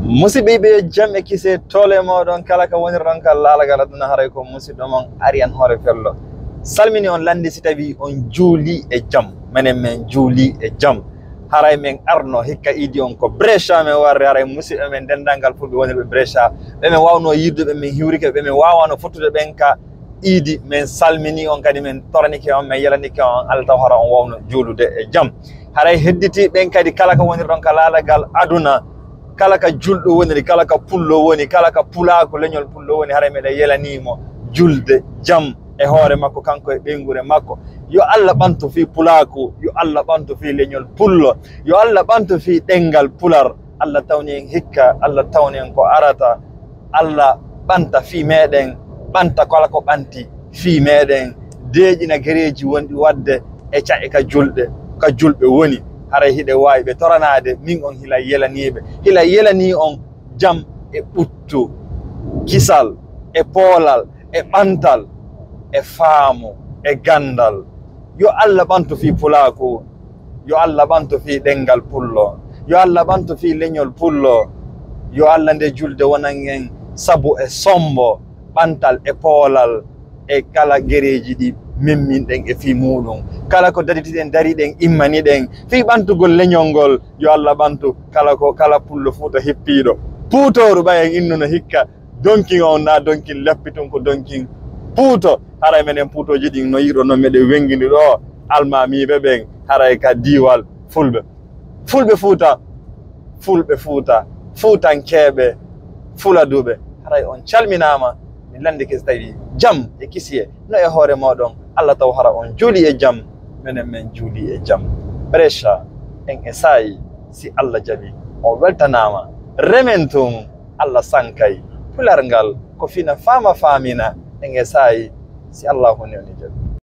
Musibe jamme kise tole modon kala ka woni ronka lalagal aduna haray ko musido mon arian hore fello salmini on landi si tawi on juuli e jam menen men juuli e jam haray men arno hikka idi on ko Brescia men warre haray musibe men dendangal fulbe woni be Brescia be men wawno yirde be men hiwrike be men wawano fottude ben ka idi men salmini on kadi men tornike on men yelanike on alta hora on wawno juulude e jam haray hedditi ben kadi kala ka woni ronka lalagal aduna kala ka julɗo woni kala ka pullo woni kala ka pulako leñol pullo woni hare meɗen yelanimo julde jam e hoore makko kanko e ɓengure makko yo Allah ɓanto fi pulako yo Allah ɓanto fi leñol pullo yo Allah ɓanto fi ɗengal pular Allah tawni en hikka Allah tawni en ko arata Allah ɓanta fi meɗen ɓanta kala ko ɓanti fi meɗen deeƴina gereji wonɗi wadde e caƴe ka julɓe woni haray hiɗe wawi ɓe toranade min on hila yelani on jam e ɓuttu kisal e poolal e ɓantal e faamu e gandal yo Allah ɓanto fi pulako yo Allah ɓanto fi ɗengal pullo yo Allah ɓanto fi leñol pullo yo Allah nde julde wonan en sabu e sombo ɓantal e poolal e kala gereji ɗi memminɗen e fi muɗum kala ko daditiɗen dariɗen immaniɗen fi ɓantugol leñol ngol yo Allah ɓantu kala pullo fuuta hippiɗo puutoru ɓayen innuno hikka donkin on na donkin leppitun ko donkin puuto haray menen puutoji ɗin no yiɗo noon meɗen wengidi ɗo almamiɓe ɓen haray ka diwal fulɓe fuuta fuutankeɓe fuladuɓe haray on calminama mi landi kesi tawi jam e kisiye no e hoore moɗon Allah taw hara on juuli e jam menen men juuli e jam Brescia en e sayi si Allah jaɓi o weltanama remen tun Allah sankay pularngal ko fina famina en e sayi si Allah honi oni jaɓi